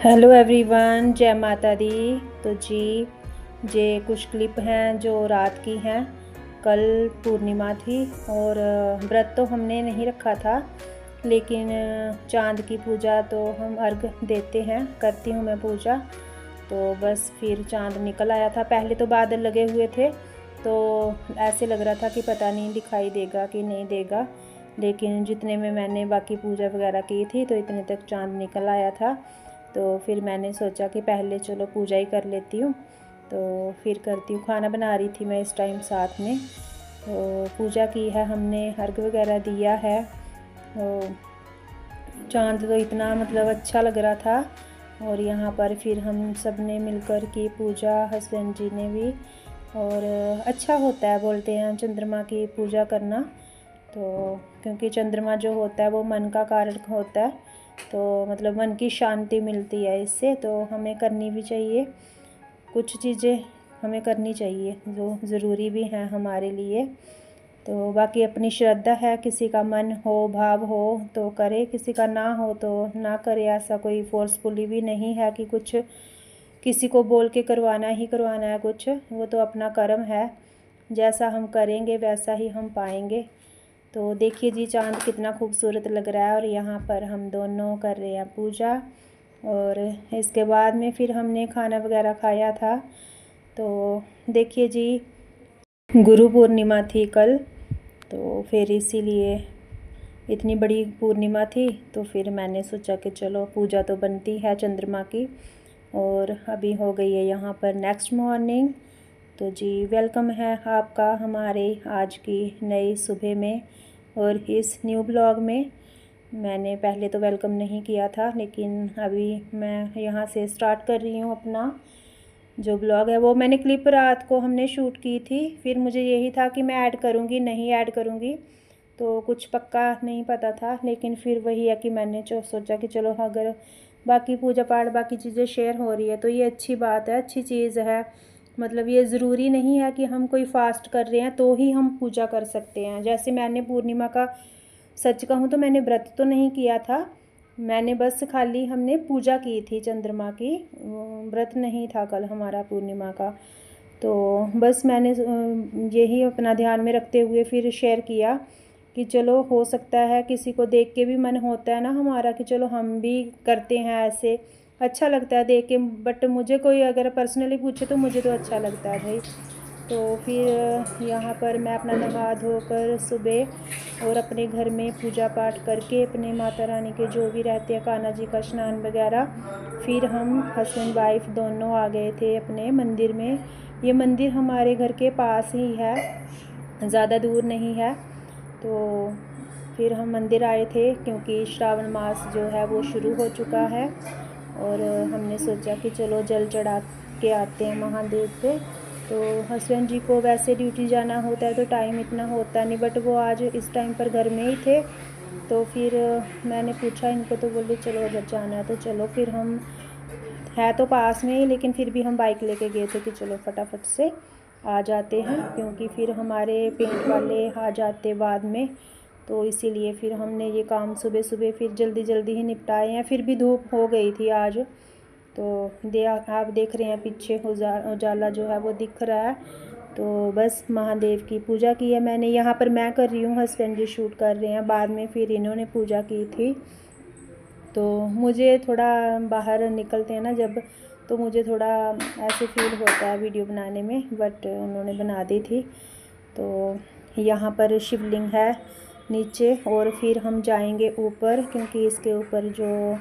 Hello everyone, जय माता दी। तो जी ये कुछ क्लिप हैं जो रात की हैं। कल पूर्णिमा थी और व्रत तो हमने नहीं रखा था, लेकिन चांद की पूजा तो हम अर्घ देते हैं, करती हूँ मैं पूजा। तो बस फिर चांद निकल आया था। पहले तो बादल लगे हुए थे तो ऐसे लग रहा था कि पता नहीं दिखाई देगा कि नहीं देगा, लेकिन जितने में मैंने बाकी पूजा वगैरह की थी तो इतने तक चांद निकल आया था। तो फिर मैंने सोचा कि पहले चलो पूजा ही कर लेती हूँ, तो फिर करती हूँ। खाना बना रही थी मैं इस टाइम साथ में, तो पूजा की है हमने, अर्घ वगैरह दिया है। तो चांद तो इतना मतलब अच्छा लग रहा था। और यहाँ पर फिर हम सब ने मिलकर की पूजा, हस्बैंड जी ने भी। और अच्छा होता है, बोलते हैं चंद्रमा की पूजा करना। तो क्योंकि चंद्रमा जो होता है वो मन का कारक होता है, तो मतलब मन की शांति मिलती है इससे, तो हमें करनी भी चाहिए। कुछ चीज़ें हमें करनी चाहिए जो ज़रूरी भी हैं हमारे लिए। तो बाकी अपनी श्रद्धा है, किसी का मन हो, भाव हो तो करे, किसी का ना हो तो ना करे। ऐसा कोई फोर्सफुली भी नहीं है कि कुछ किसी को बोल के करवाना ही करवाना है कुछ। वो तो अपना कर्म है, जैसा हम करेंगे वैसा ही हम पाएंगे। तो देखिए जी चांद कितना खूबसूरत लग रहा है। और यहाँ पर हम दोनों कर रहे हैं पूजा, और इसके बाद में फिर हमने खाना वगैरह खाया था। तो देखिए जी, गुरु पूर्णिमा थी कल, तो फिर इसीलिए इतनी बड़ी पूर्णिमा थी, तो फिर मैंने सोचा कि चलो पूजा तो बनती है चंद्रमा की। और अभी हो गई है यहाँ पर नेक्स्ट मॉर्निंग। तो जी वेलकम है आपका हमारे आज की नई सुबह में और इस न्यू ब्लॉग में। मैंने पहले तो वेलकम नहीं किया था, लेकिन अभी मैं यहाँ से स्टार्ट कर रही हूँ अपना जो ब्लॉग है। वो मैंने क्लिप रात को हमने शूट की थी, फिर मुझे यही था कि मैं ऐड करूँगी नहीं ऐड करूँगी, तो कुछ पक्का नहीं पता था। लेकिन फिर वही है कि मैंने जो सोचा कि चलो अगर बाकी पूजा पाठ बाकी चीज़ें शेयर हो रही है तो ये अच्छी बात है, अच्छी चीज़ है। मतलब ये ज़रूरी नहीं है कि हम कोई फास्ट कर रहे हैं तो ही हम पूजा कर सकते हैं। जैसे मैंने पूर्णिमा का, सच कहूँ तो मैंने व्रत तो नहीं किया था, मैंने बस खाली हमने पूजा की थी चंद्रमा की, व्रत नहीं था कल हमारा पूर्णिमा का। तो बस मैंने यही अपना ध्यान में रखते हुए फिर शेयर किया कि चलो हो सकता है किसी को देख के भी मन होता है ना हमारा कि चलो हम भी करते हैं ऐसे, अच्छा लगता है देख के। बट मुझे कोई अगर पर्सनली पूछे तो मुझे तो अच्छा लगता है भाई। तो फिर यहाँ पर मैं अपना नहा धोकर सुबह और अपने घर में पूजा पाठ करके अपने माता रानी के जो भी रहते हैं, कान्हा जी का स्नान वगैरह, फिर हम हस्बैंड वाइफ दोनों आ गए थे अपने मंदिर में। ये मंदिर हमारे घर के पास ही है, ज़्यादा दूर नहीं है। तो फिर हम मंदिर आए थे क्योंकि श्रावण मास जो है वो शुरू हो चुका है, और हमने सोचा कि चलो जल चढ़ा के आते हैं महादेव पे। तो हस्बैंड जी को वैसे ड्यूटी जाना होता है तो टाइम इतना होता नहीं, बट वो आज इस टाइम पर घर में ही थे। तो फिर मैंने पूछा इनको तो बोले चलो अगर जाना है तो चलो। फिर हम, है तो पास में ही लेकिन फिर भी हम बाइक लेके गए थे कि चलो फटाफट से आ जाते हैं, क्योंकि फिर हमारे पेंट वाले आ जाते बाद में। तो इसीलिए फिर हमने ये काम सुबह सुबह फिर जल्दी जल्दी ही निपटाए हैं। फिर भी धूप हो गई थी आज, तो आप देख रहे हैं पीछे उजाला जो है वो दिख रहा है। तो बस महादेव की पूजा की है मैंने। यहाँ पर मैं कर रही हूँ, हस्बैंड जी शूट कर रहे हैं, बाद में फिर इन्होंने पूजा की थी। तो मुझे थोड़ा बाहर निकलते हैं ना जब, तो मुझे थोड़ा ऐसे फील होता है वीडियो बनाने में, बट उन्होंने बना दी थी। तो यहाँ पर शिवलिंग है नीचे, और फिर हम जाएंगे ऊपर क्योंकि इसके ऊपर जो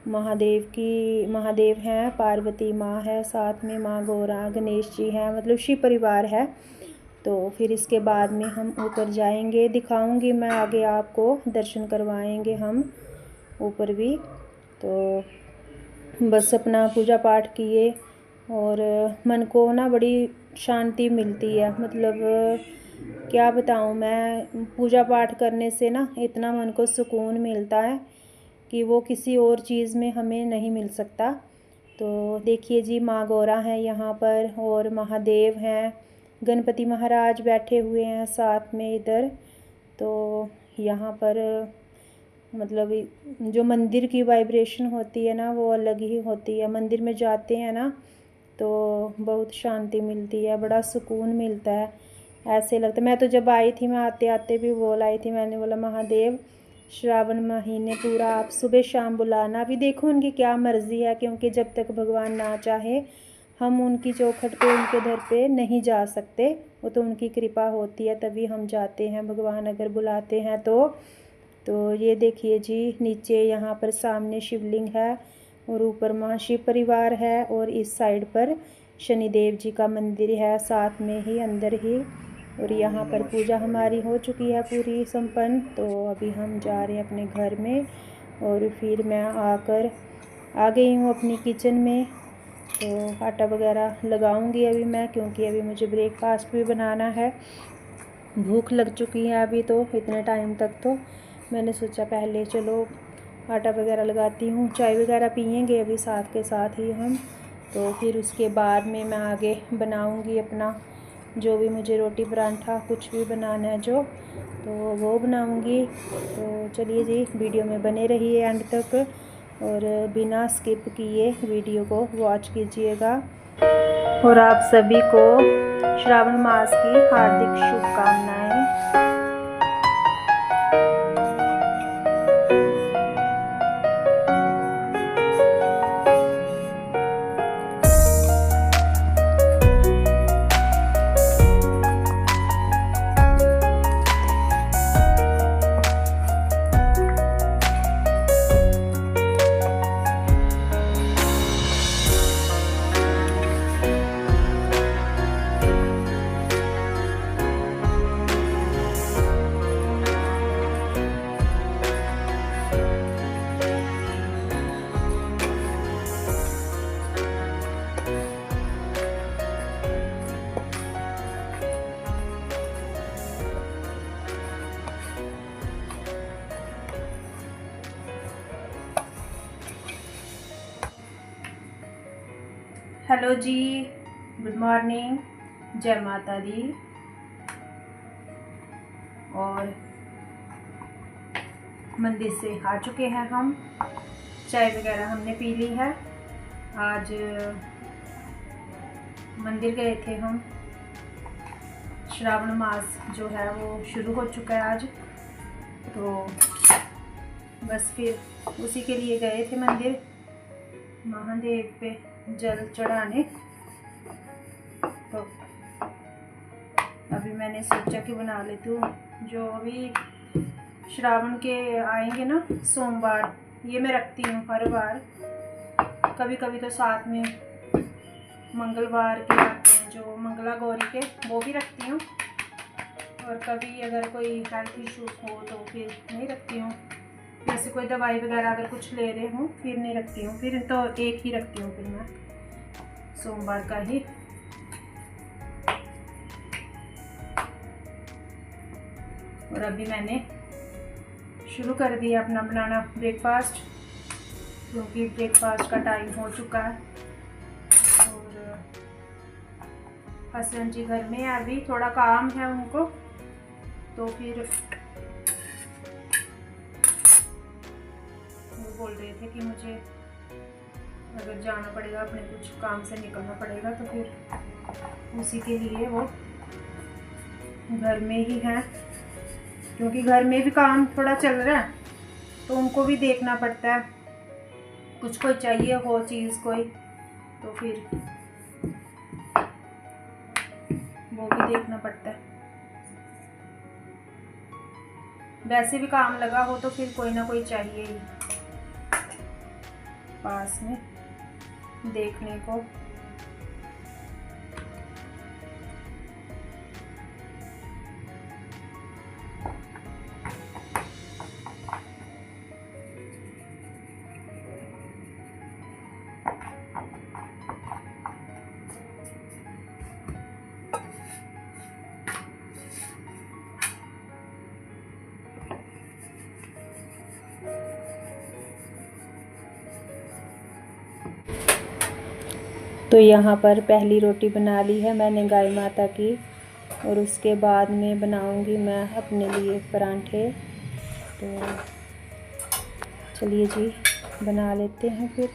महादेव हैं, पार्वती माँ है, साथ में माँ गौरा, गणेश जी हैं, मतलब शिव परिवार है। तो फिर इसके बाद में हम ऊपर जाएंगे, दिखाऊंगी मैं आगे आपको, दर्शन करवाएंगे हम ऊपर भी। तो बस अपना पूजा पाठ किए, और मन को ना बड़ी शांति मिलती है। मतलब क्या बताऊँ मैं, पूजा पाठ करने से ना इतना मन को सुकून मिलता है कि वो किसी और चीज़ में हमें नहीं मिल सकता। तो देखिए जी माँ गौरा हैं यहाँ पर, और महादेव हैं, गणपति महाराज बैठे हुए हैं साथ में इधर। तो यहाँ पर मतलब जो मंदिर की वाइब्रेशन होती है ना वो अलग ही होती है। मंदिर में जाते हैं ना तो बहुत शांति मिलती है, बड़ा सुकून मिलता है। ऐसे लगता, मैं तो जब आई थी मैं आते आते भी बोल आई थी, मैंने बोला महादेव श्रावण महीने पूरा आप सुबह शाम बुलाना। अभी देखो उनकी क्या मर्ज़ी है, क्योंकि जब तक भगवान ना चाहे हम उनकी चौखट पे उनके दर पे नहीं जा सकते। वो तो उनकी कृपा होती है तभी हम जाते हैं, भगवान अगर बुलाते हैं तो ये देखिए जी, नीचे यहाँ पर सामने शिवलिंग है और ऊपर महाशिव परिवार है और इस साइड पर शनिदेव जी का मंदिर है साथ में ही अंदर ही। और यहाँ पर पूजा हमारी हो चुकी है पूरी संपन्न। तो अभी हम जा रहे हैं अपने घर में और फिर मैं आ गई हूँ अपनी किचन में। तो आटा वगैरह लगाऊंगी अभी मैं, क्योंकि अभी मुझे ब्रेकफास्ट भी बनाना है। भूख लग चुकी है अभी तो इतने टाइम तक, तो मैंने सोचा पहले चलो आटा वगैरह लगाती हूँ। चाय वगैरह पियेंगे अभी साथ के साथ ही हम, तो फिर उसके बाद में मैं आगे बनाऊँगी अपना जो भी मुझे रोटी परांठा कुछ भी बनाना है जो, तो वो बनाऊँगी। तो चलिए जी, वीडियो में बने रहिए एंड तक और बिना स्किप किए वीडियो को वॉच कीजिएगा। और आप सभी को श्रावण मास की हार्दिक शुभकामनाएं। हेलो जी, गुड मॉर्निंग, जय माता दी। और मंदिर से आ चुके हैं हम, चाय वगैरह हमने पी ली है। आज मंदिर गए थे हम, श्रावण मास जो है वो शुरू हो चुका है आज, तो बस फिर उसी के लिए गए थे मंदिर महादेव पे जल चढ़ाने। तो अभी मैंने सोचा कि बना लेती हूँ, जो अभी श्रावण के आएंगे ना सोमवार, ये मैं रखती हूँ हर बार। कभी कभी तो साथ में मंगलवार के आते हैं जो मंगला गौरी के, वो भी रखती हूँ। और कभी अगर कोई हेल्थ इशू हो तो फिर नहीं रखती हूँ। जैसे कोई दवाई वगैरह अगर कुछ ले रहे हूँ फिर नहीं रखती हूँ, फिर तो एक ही रखती हूँ फिर मैं सोमवार का ही। और अभी मैंने शुरू कर दिया अपना बनाना ब्रेकफास्ट, क्योंकि ब्रेकफास्ट का टाइम हो चुका है। और हसबैंड जी घर में है, अभी थोड़ा काम है उनको, तो फिर बोल रहे थे कि मुझे अगर जाना पड़ेगा, अपने कुछ काम से निकलना पड़ेगा, तो फिर उसी के लिए वो घर में ही हैं। क्योंकि घर में भी काम थोड़ा चल रहा है तो उनको भी देखना पड़ता है, कुछ कोई चाहिए हो चीज़ कोई, तो फिर वो भी देखना पड़ता है। वैसे भी काम लगा हो तो फिर कोई ना कोई चाहिए ही पास में देखने को। तो यहाँ पर पहली रोटी बना ली है मैंने गाय माता की, और उसके बाद में बनाऊंगी मैं अपने लिए परांठे। तो चलिए जी बना लेते हैं फिर।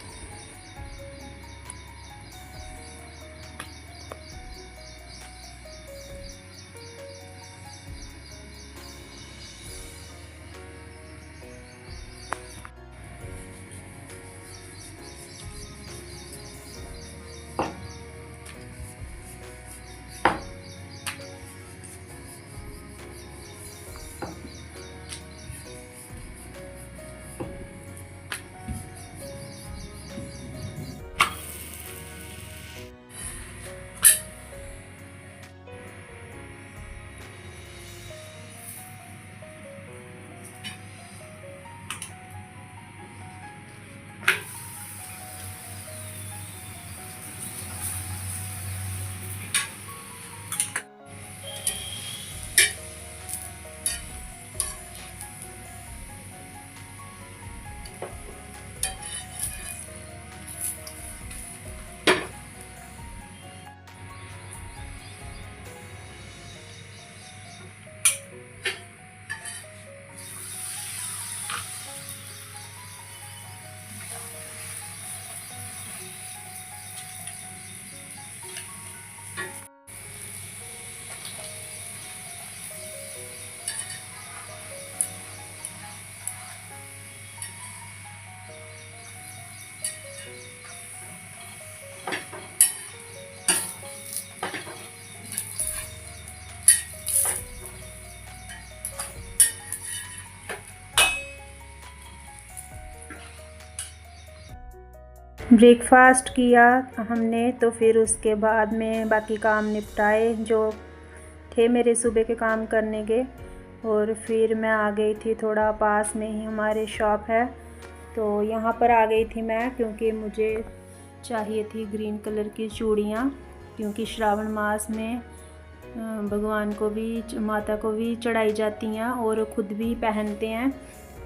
ब्रेकफास्ट किया हमने, तो फिर उसके बाद में बाकी काम निपटाए जो थे मेरे सुबह के काम करने के। और फिर मैं आ गई थी, थोड़ा पास में ही हमारे शॉप है तो यहाँ पर आ गई थी मैं, क्योंकि मुझे चाहिए थी ग्रीन कलर की चूड़ियाँ, क्योंकि श्रावण मास में भगवान को भी माता को भी चढ़ाई जाती हैं और ख़ुद भी पहनते हैं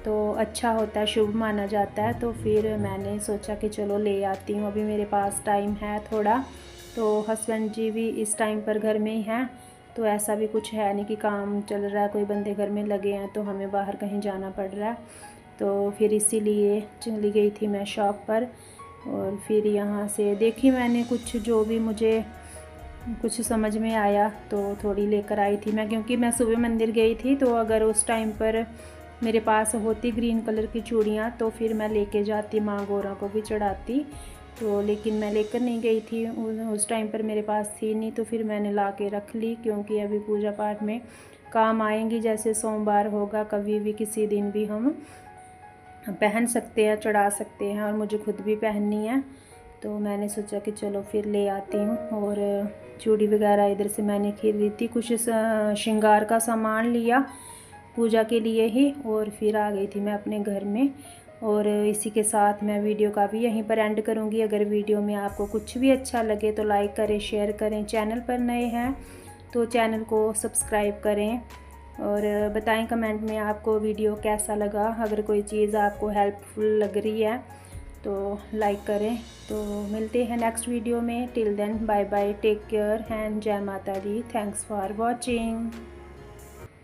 तो अच्छा होता है, शुभ माना जाता है। तो फिर मैंने सोचा कि चलो ले आती हूँ, अभी मेरे पास टाइम है थोड़ा। तो हस्बैंड जी भी इस टाइम पर घर में ही हैं, तो ऐसा भी कुछ है नहीं कि काम चल रहा है, कोई बंदे घर में लगे हैं तो हमें बाहर कहीं जाना पड़ रहा है। तो फिर इसीलिए चली गई थी मैं शॉप पर। और फिर यहाँ से देखी मैंने कुछ जो भी मुझे कुछ समझ में आया तो थोड़ी लेकर आई थी मैं, क्योंकि मैं सुबह मंदिर गई थी तो अगर उस टाइम पर मेरे पास होती ग्रीन कलर की चूड़ियाँ तो फिर मैं लेके जाती, माँ गौरा को भी चढ़ाती। तो लेकिन मैं लेकर नहीं गई थी, उस टाइम पर मेरे पास थी नहीं, तो फिर मैंने ला के रख ली, क्योंकि अभी पूजा पाठ में काम आएंगी। जैसे सोमवार होगा, कभी भी किसी दिन भी हम पहन सकते हैं, चढ़ा सकते हैं, और मुझे खुद भी पहननी है तो मैंने सोचा कि चलो फिर ले आती हूँ। और चूड़ी वगैरह इधर से मैंने खरीदी थी, कुछ श्रृंगार का सामान लिया पूजा के लिए ही, और फिर आ गई थी मैं अपने घर में। और इसी के साथ मैं वीडियो का भी यहीं पर एंड करूँगी। अगर वीडियो में आपको कुछ भी अच्छा लगे तो लाइक करें, शेयर करें, चैनल पर नए हैं तो चैनल को सब्सक्राइब करें, और बताएं कमेंट में आपको वीडियो कैसा लगा। अगर कोई चीज़ आपको हेल्पफुल लग रही है तो लाइक करें। तो मिलते हैं नेक्स्ट वीडियो में, till then bye bye, take care and जय माता दी। Thanks for watching.